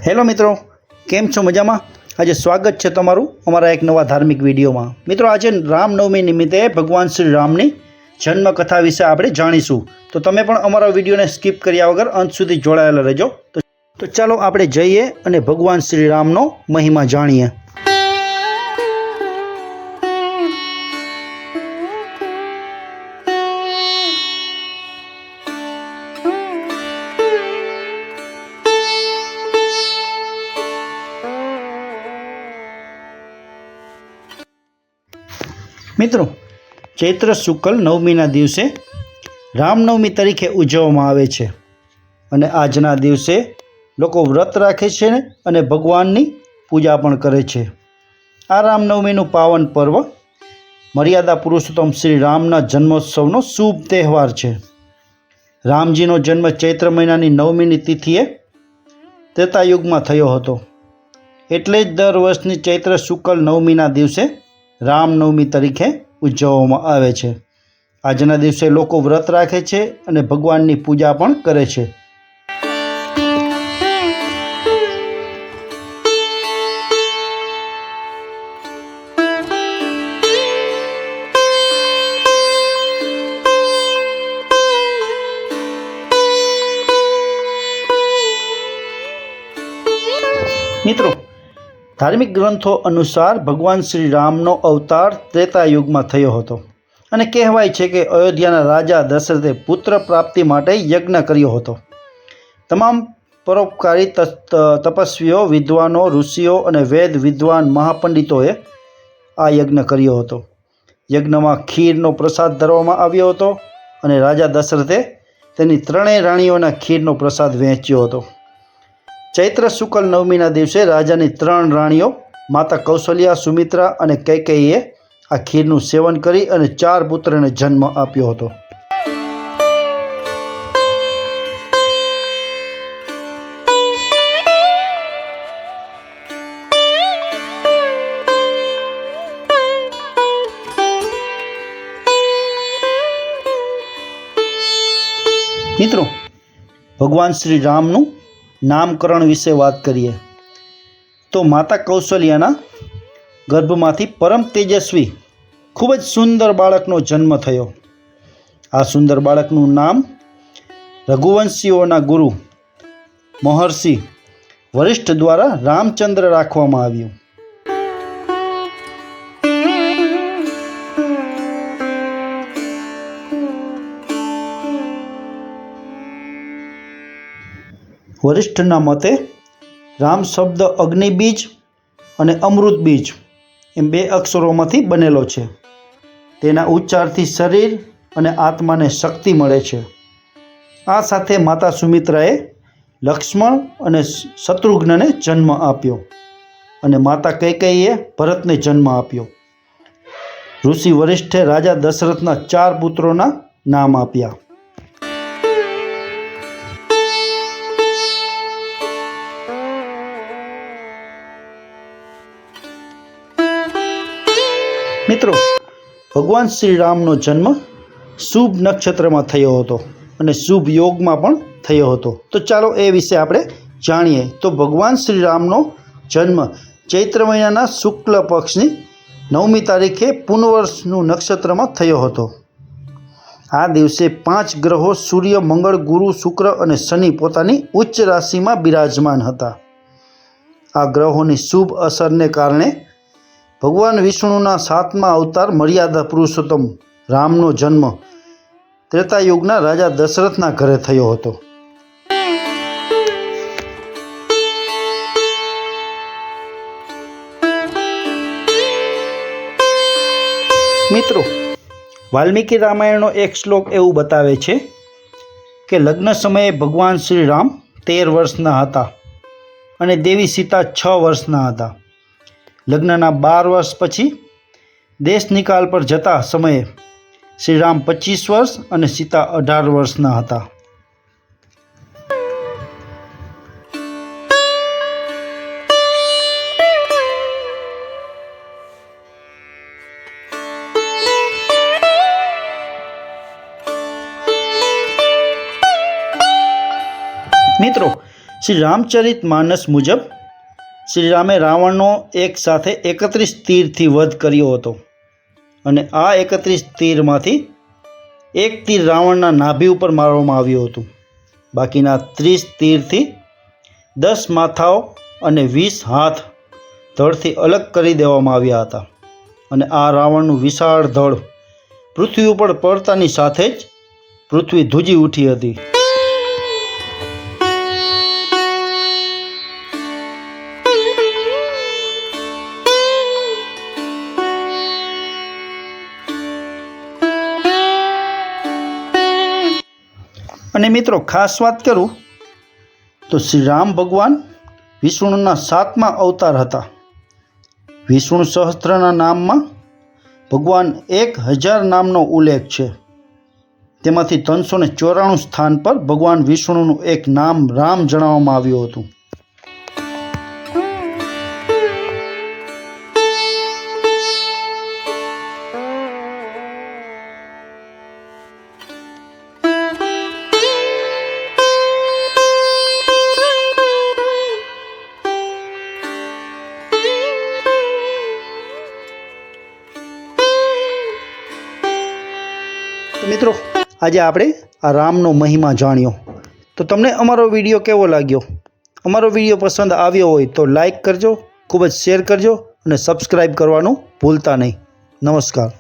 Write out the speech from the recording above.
Hello મિત્રો, કેમ છો? મજામાં? આજે સ્વાગત છે તમારું અમારા એક નવા ધાર્મિક વિડીયોમાં। મિત્રો, આજે રામનવમી નિમિત્તે ભગવાન શ્રી રામની જન્મકથા વિશે આપણે જાણીશું, તો તમે પણ અમારા વિડીયોને સ્કીપ કર્યા વગર અંત સુધી જોડાયેલા રહેજો। તો ચાલો આપણે જઈએ અને ભગવાન શ્રી રામનો મહિમા જાણીએ। મિત્રો, ચૈત્ર શુક્લ નવમીના દિવસે રામનવમી તરીકે ઉજવવામાં આવે છે અને આજના દિવસે લોકો વ્રત રાખે છે અને ભગવાનની પૂજા પણ કરે છે। આ રામનવમીનું પાવન પર્વ મર્યાદા પુરુષોત્તમ શ્રી રામના જન્મોત્સવનો શુભ તહેવાર છે। રામજીનો જન્મ ચૈત્ર મહિનાની નવમીની તિથિએ ત્રેતાયુગમાં થયો હતો, એટલે જ દર વર્ષની ચૈત્ર શુક્લ નવમીના દિવસે રામનવમી તરીકે ઉજવવામાં આવે છે। આજના દિવસે લોકો વ્રત રાખે છે અને ભગવાનની પૂજા પણ કરે છે। મિત્રો, ધાર્મિક ગ્રંથો અનુસાર ભગવાન શ્રી રામનો અવતાર ત્રેતાયુગમાં થયો હતો અને કહેવાય છે કે અયોધ્યાના રાજા દશરથે પુત્ર પ્રાપ્તિ માટે યજ્ઞ કર્યો હતો। તમામ પરોપકારી તપસ્વીઓ, વિદ્વાનો, ઋષિઓ અને વેદ વિદ્વાન મહાપંડિતોએ આ યજ્ઞ કર્યો હતો। યજ્ઞમાં ખીરનો પ્રસાદ ધરવામાં આવ્યો હતો અને રાજા દશરથે તેની ત્રણેય રાણીઓના ખીરનો પ્રસાદ વહેંચ્યો હતો। ચૈત્ર શુક્લ નવમીના દિવસે રાજાની ત્રણ રાણીઓ માતા કૌશલ્યા, સુમિત્રા અને કૈકેયીએ આ ખીરનું સેવન કરી અને 4 પુત્રને જન્મ આપ્યો હતો। મિત્રો, ભગવાન શ્રી રામનું નામકરણ વિશે વાત કરીએ તો માતા કૌશલ્યાના ગર્ભમાંથી પરમ તેજસ્વી ખૂબ જ સુંદર બાળકનો જન્મ થયો। આ સુંદર બાળકનું નામ રઘુવંશીઓના ગુરુ મહર્ષિ વરિષ્ઠ દ્વારા રામચંદ્ર રાખવામાં આવ્યું। વરિષ્ઠના મતે રામ શબ્દ અગ્નિબીજ અને અમૃત બીજ એમ 2 અક્ષરોમાંથી બનેલો છે। તેના ઉચ્ચારથી શરીર અને આત્માને શક્તિ મળે છે। આ સાથે માતા સુમિત્રાએ લક્ષ્મણ અને શત્રુઘ્નને જન્મ આપ્યો અને માતા કૈકેયીએ ભરતને જન્મ આપ્યો। ઋષિ વરિષ્ઠે રાજા દશરથના 4 પુત્રોના નામ આપ્યા। મિત્રો, ભગવાન શ્રી રામનો જન્મ શુભ નક્ષત્રમાં થયો હતો અને શુભ યોગમાં પણ થયો હતો। તો ચાલો એ વિશે આપણે જાણીએ। તો ભગવાન શ્રી રામનો જન્મ ચૈત્ર મહિનાના શુક્લ પક્ષની 9મી તારીખે પુનર્વસનું નક્ષત્રમાં થયો હતો। આ દિવસે 5 ગ્રહો સૂર્ય, મંગળ, ગુરુ, શુક્ર અને શનિ પોતાની ઉચ્ચ રાશિમાં બિરાજમાન હતા। આ ગ્રહોની શુભ અસરને કારણે ભગવાન વિષ્ણુના 7મા અવતાર મર્યાદા પુરુષોત્તમ રામનો જન્મ ત્રેતાયુગના રાજા દશરથના ઘરે થયો હતો। મિત્રો, વાલ્મીકી રામાયણનો એક શ્લોક એવું બતાવે છે કે લગ્ન સમયે ભગવાન શ્રી રામ 13 વર્ષના હતા અને દેવી સીતા 6 વર્ષના હતા। લગ્નના 12 વર્ષ પછી દેશ નિકાલ પર જતા સમયે શ્રી રામ 25 વર્ષ અને સીતા 18 વર્ષના હતા। મિત્રો, શ્રી રામચરિત માનસ મુજબ શ્રી રામે રાવણનો એક સાથે 31 તીરથી વધ કર્યો હતો અને આ 31 તીરમાંથી એક તીર રાવણના નાભી ઉપર મારવામાં આવ્યું હતું. બાકીના 30 તીરથી 10 માથાઓ અને 20 હાથ ધડથી અલગ કરી દેવામાં આવ્યા હતા અને આ રાવણનું વિશાળ ધડ પૃથ્વી ઉપર પડતાની સાથે જ પૃથ્વી ધ્રુજી ઉઠી હતી. અને મિત્રો ખાસ વાત કરું તો શ્રી રામ ભગવાન વિષ્ણુના 7મા અવતાર હતા. વિષ્ણુ સહસ્ત્રના નામમાં ભગવાન 1000 નામનો ઉલ્લેખ છે. તેમાંથી 394 સ્થાન પર ભગવાન વિષ્ણુનું એક નામ રામ જણાવવામાં આવ્યું હતું. તો મિત્રો આજે આપણે આ રામનો મહિમા જાણ્યો. તો તમને અમારો વિડીયો કેવો લાગ્યો? અમારો વિડીયો પસંદ આવ્યો હોય તો લાઈક કરજો, ખૂબ જ શેર કરજો અને સબસ્ક્રાઈબ કરવાનું ભૂલતા નહીં. નમસ્કાર.